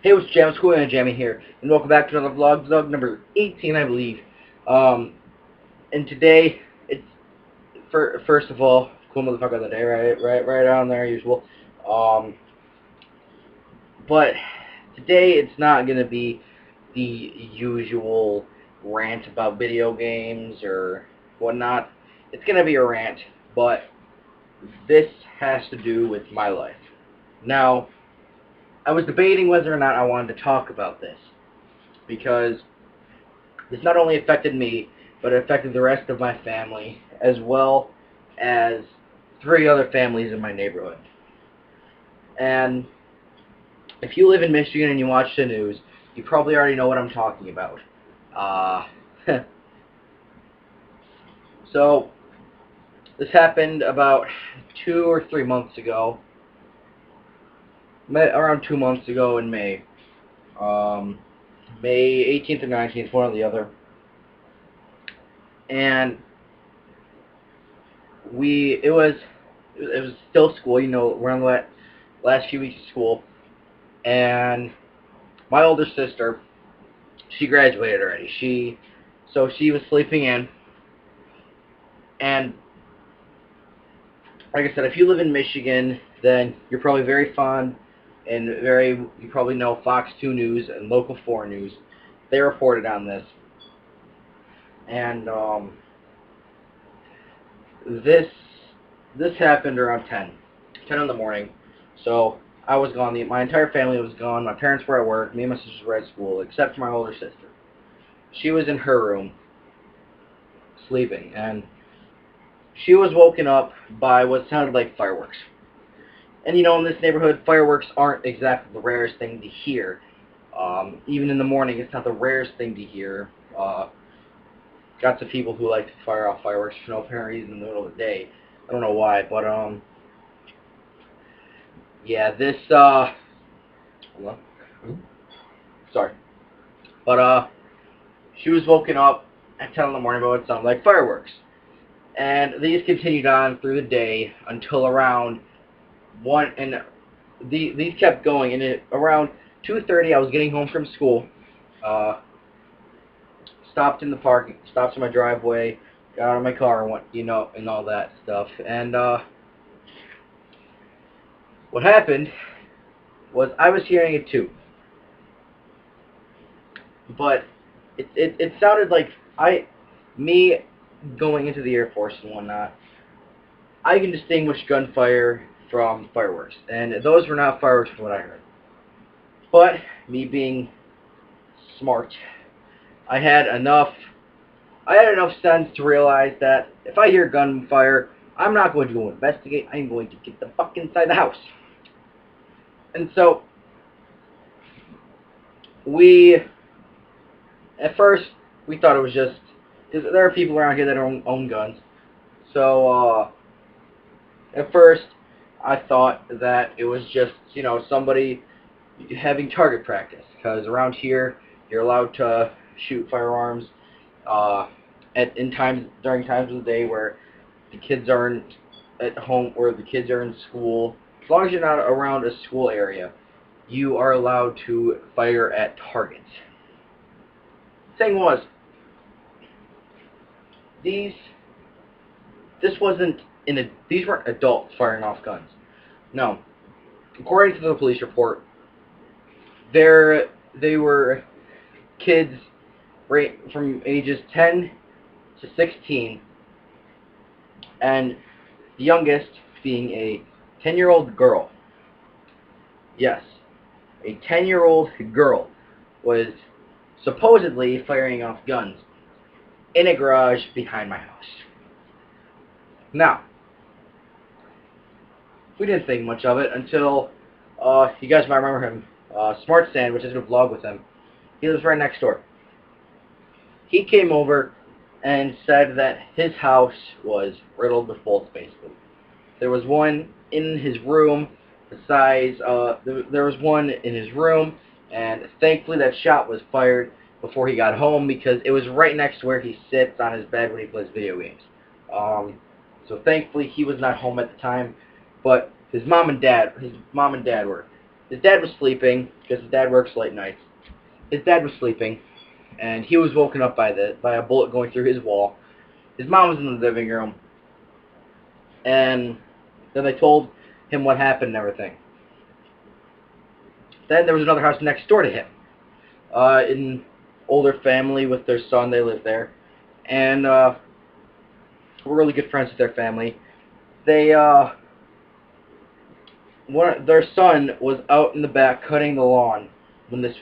Hey, what's Jam? It's cool and Jammy here, and welcome back to another vlog number 18, I believe. Um, and today it's first of all, cool motherfucker of the day, right on there, usual. Um, but today it's not gonna be the usual rant about video games or whatnot. It's gonna be a rant, but this has to do with my life. Now, I was debating whether or not I wanted to talk about this because this not only affected me, but it affected the rest of my family, as well as 3 other families in my neighborhood. And if you live in Michigan and you watch the news, you probably already know what I'm talking about. Uh, so, this happened about 2 or 3 months ago. Around 2 months ago in May. May 18th or 19th, one or the other. And it was still school, we're on the last few weeks of school, and my older sister, she graduated already. So she was sleeping in, and like I said, if you live in Michigan, then you're probably very fond and you probably know Fox 2 News and Local 4 News. They reported on this, and this this happened around 10 in the morning. So I was gone. My entire family was gone. My parents were at work. Me and my sisters were at school, except for my older sister. She was in her room, sleeping, and she was woken up by what sounded like fireworks. And in this neighborhood, fireworks aren't exactly the rarest thing to hear. Even in the morning, it's not the rarest thing to hear. Got some people who like to fire off fireworks for no apparent reason in the middle of the day. I don't know why, but yeah, this hold on. Sorry, but she was woken up at 10 in the morning by what sounded like fireworks. And these continued on through the day until around 1, and these kept going, and around 2:30 I was getting home from school, stopped in the parking, stopped in my driveway, got out of my car and went, and all that stuff. And what happened was I was hearing it too, but it sounded like me going into the Air Force and whatnot, I can distinguish gunfire from fireworks, and those were not fireworks from what I heard. But me being smart, I had enough sense to realize that if I hear gunfire, I'm not going to go investigate. I'm going to get the fuck inside the house. And so at first we thought it was just because there are people around here that own guns. So at first I thought that it was just somebody having target practice, because around here you're allowed to shoot firearms during times of the day where the kids aren't at home or the kids are in school. As long as you're not around a school area, you are allowed to fire at targets. The thing was, these weren't adults firing off guns. No, according to the police report, they were kids from ages 10 to 16, and the youngest being a 10-year-old girl. Yes, a 10-year-old girl was supposedly firing off guns in a garage behind my house. Now, we didn't think much of it until, you guys might remember him, Smart Sandwich. I did a vlog with him. He lives right next door. He came over and said that his house was riddled with bullets, basically. There was one in his room, there was one in his room, and thankfully that shot was fired before he got home, because it was right next to where he sits on his bed when he plays video games. So thankfully he was not home at the time, but his mom and dad were. his dad was sleeping, because his dad works late nights. His dad was sleeping, and he was woken up by a bullet going through his wall. His mom was in the living room, and then they told him what happened and everything. Then there was another house next door to him. An older family with their son, they lived there. And we're really good friends with their family. They, their son was out in the back cutting the lawn when the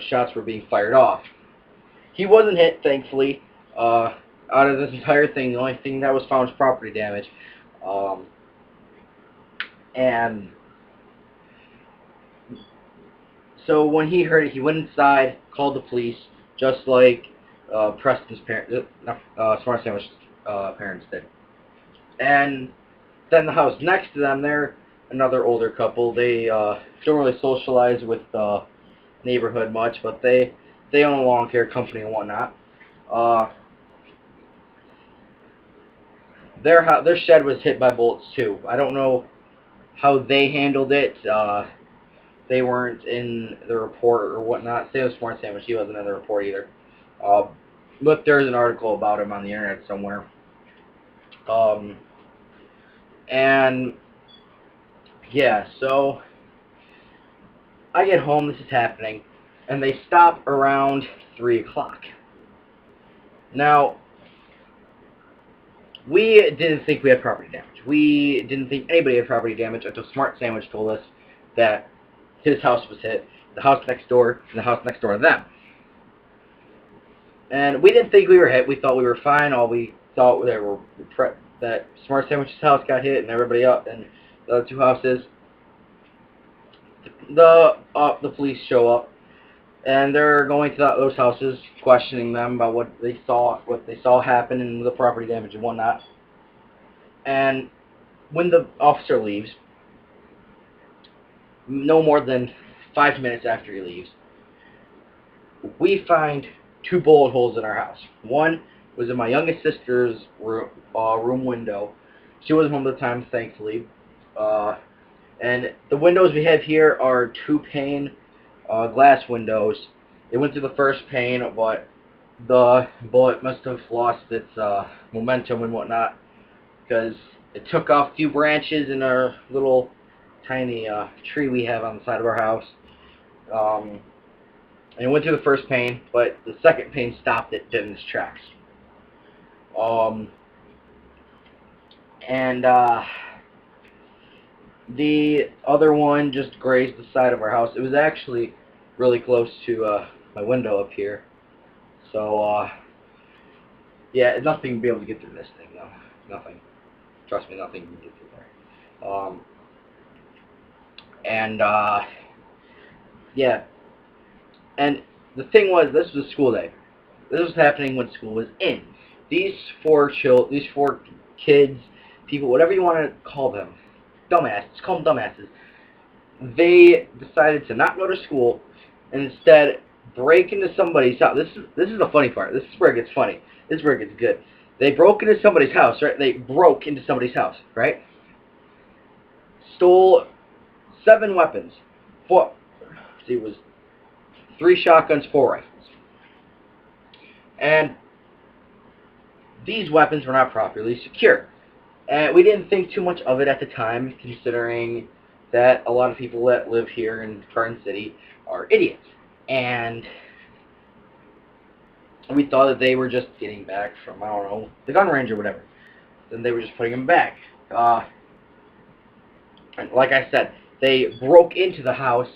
shots were being fired off. He wasn't hit, thankfully. Out of this entire thing, the only thing that was found was property damage. And so when he heard it, he went inside, called the police, just like Preston's parents, Smart Sandwich parents did. And then the house next to them, they're another older couple. They don't really socialize with the neighborhood much, but they own a lawn care company and whatnot. Their shed was hit by bullets too. I don't know how they handled it. They weren't in the report or whatnot. Same with Smart Sandwich, he wasn't in the report either. But there's an article about him on the internet somewhere. And yeah, so I get home, this is happening, and they stop around 3 o'clock. Now, we didn't think we had property damage. We didn't think anybody had property damage until Smart Sandwich told us that his house was hit, the house next door, and the house next door to them. And we didn't think we were hit. We thought we were fine. All we thought that Smart Sandwich's house got hit, and everybody else, and the other two houses. The police show up, and they're going to those houses, questioning them about what they saw happen, and the property damage and whatnot. And when the officer leaves, no more than 5 minutes after he leaves, we find 2 bullet holes in our house. One was in my youngest sister's room window. She wasn't home at the time, thankfully. And the windows we have here are 2-pane glass windows. It went through the first pane, but the bullet must have lost its momentum and whatnot, because it took off a few branches in our little tiny tree we have on the side of our house. And it went through the first pane, but the second pane stopped it dead in its tracks. The other one just grazed the side of our house. It was actually really close to my window up here. So, yeah, nothing to be able to get through this thing, though. Nothing. Trust me, nothing can get through there. Yeah. And the thing was, this was a school day. This was happening when school was in. These four kids, people, whatever you want to call them, dumbasses, call them dumbasses, they decided to not go to school and instead break into somebody's house. This is the funny part. This is where it gets funny. This is where it gets good. They broke into somebody's house, right? They broke into somebody's house, right? Stole 7 weapons. It was 3 shotguns, 4 rifles. And these weapons were not properly secure. And we didn't think too much of it at the time, considering that a lot of people that live here in Garden City are idiots. And we thought that they were just getting back from, I don't know, the gun range or whatever. Then they were just putting them back. And like I said, they broke into the house.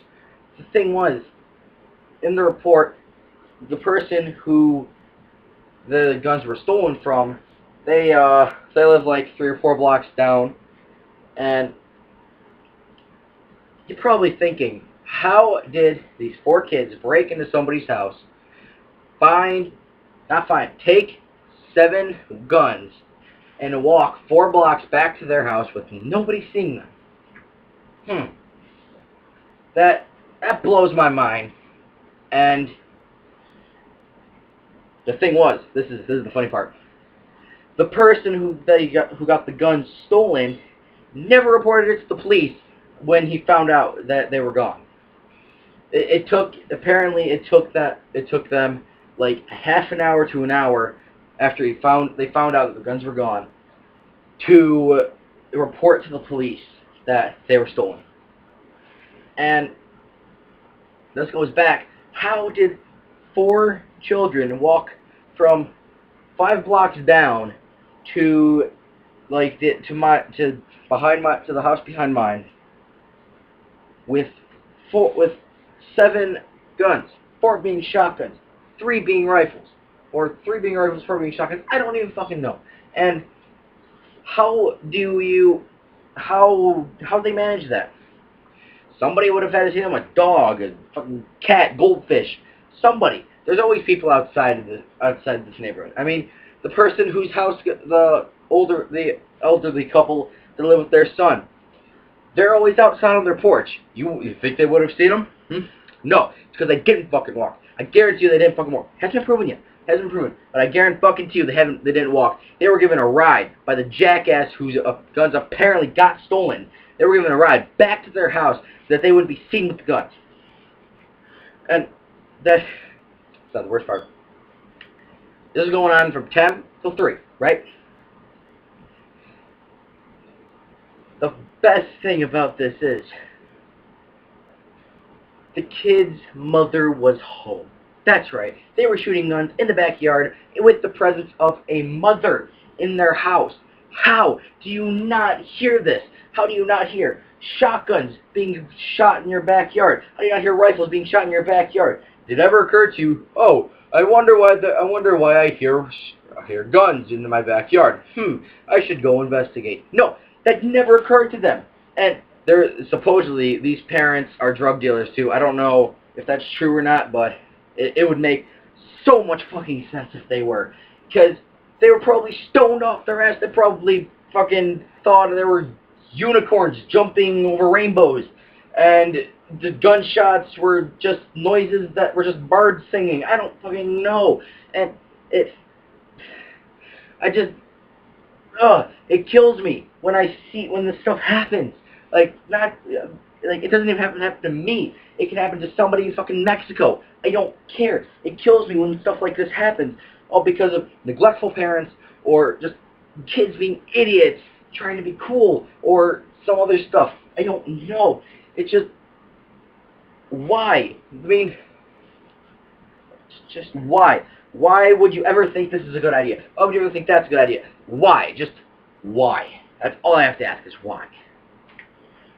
The thing was, in the report, the person who the guns were stolen from, they live like 3 or 4 blocks down, and you're probably thinking, how did these 4 kids break into somebody's house, take 7 guns, and walk 4 blocks back to their house with nobody seeing them? That blows my mind. And the thing was, this is the funny part. The person who got the guns stolen never reported it to the police when he found out that they were gone. It took them like half an hour to an hour after they found out that the guns were gone to report to the police that they were stolen. And this goes back. How did 4 children walk from 5 blocks down to to the house behind mine with 7 guns, 4 being shotguns, 3 being rifles, or 3 being rifles, 4 being shotguns? I don't even fucking know. And how they manage that? Somebody would have had to see them, a dog, a fucking cat, goldfish, somebody. There's always people outside this neighborhood. I mean, the person whose house the elderly couple that live with their son, they're always outside on their porch. You think they would have seen them? No, it's because they didn't fucking walk. I guarantee you they didn't fucking walk. Hasn't been proven yet. Hasn't been proven. But I guarantee fucking to you they didn't walk. They were given a ride by the jackass whose guns apparently got stolen. They were given a ride back to their house so that they wouldn't be seen with the guns. And that's not the worst part. This is going on from 10 till 3, right? The best thing about this is the kid's mother was home. That's right. They were shooting guns in the backyard with the presence of a mother in their house. How do you not hear this? How do you not hear shotguns being shot in your backyard? How do you not hear rifles being shot in your backyard? Did it ever occur to you, oh, I wonder why I hear guns in my backyard. I should go investigate. No, that never occurred to them. And supposedly these parents are drug dealers too. I don't know if that's true or not, but it would make so much fucking sense if they were. Because they were probably stoned off their ass. They probably fucking thought there were unicorns jumping over rainbows. And the gunshots were just noises that were just birds singing. I don't fucking know. And it kills me when this stuff happens. Like, it doesn't even happen to me. It can happen to somebody in fucking Mexico. I don't care. It kills me when stuff like this happens. All because of neglectful parents, or just kids being idiots, trying to be cool, or some other stuff. I don't know. It's just, why? I mean, just why? Why would you ever think this is a good idea? Why would you ever think that's a good idea? Why? Just why? That's all I have to ask is why.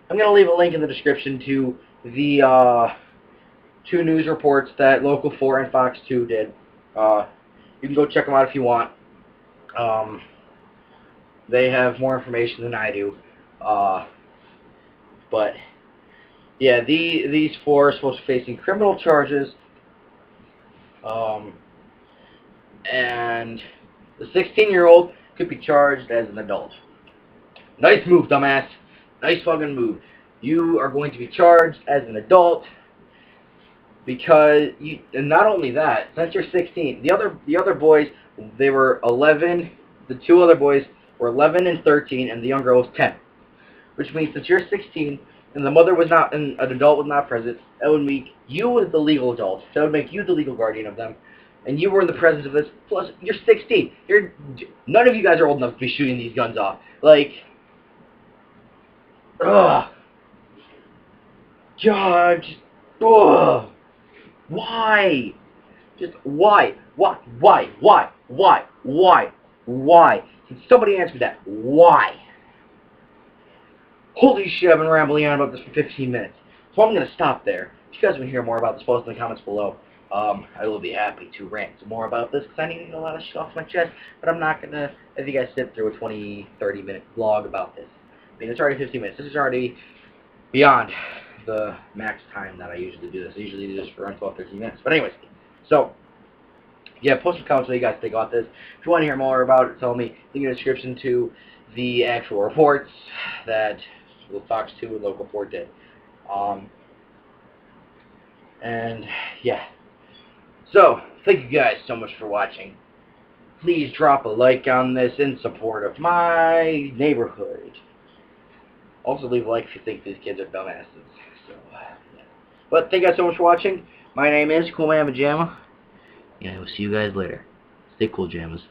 I'm going to leave a link in the description to the 2 news reports that Local 4 and Fox 2 did. You can go check them out if you want. They have more information than I do. But, yeah, these 4 are supposed to be facing criminal charges. And the 16-year-old could be charged as an adult. Nice move, dumbass. Nice fucking move. You are going to be charged as an adult because and not only that, since you're 16, the other boys, they were 11. The 2 other boys were 11 and 13, and the young girl was 10. Which means that you're 16 and the mother was not, and an adult was not present. That would make you as the legal adult. That would make you the legal guardian of them. And you were in the presence of this. Plus, you're 16. None of you guys are old enough to be shooting these guns off. Like, ugh. God, just, ugh. Why? Just why? Why? Can somebody answer that? Why? Holy shit, I've been rambling on about this for 15 minutes. So I'm going to stop there. If you guys want to hear more about this, post in the comments below. I will be happy to rant some more about this because I need to get a lot of shit off my chest. But I'm not going to, I think I sit through a 20, 30-minute vlog about this. I mean, it's already 15 minutes. This is already beyond the max time that I usually do this. I usually do this for around 12, 13 minutes. But anyways, so, yeah, post some comments what you guys think about this. If you want to hear more about it, tell me. Link in the description to the actual reports that Fox 2 and Local 4 did. And, yeah. So, thank you guys so much for watching. Please drop a like on this in support of my neighborhood. Also, leave a like if you think these kids are dumbasses. So, yeah. But thank you guys so much for watching. My name is Cool Man Pajama, and I will see you guys later. Stay cool, Jamas.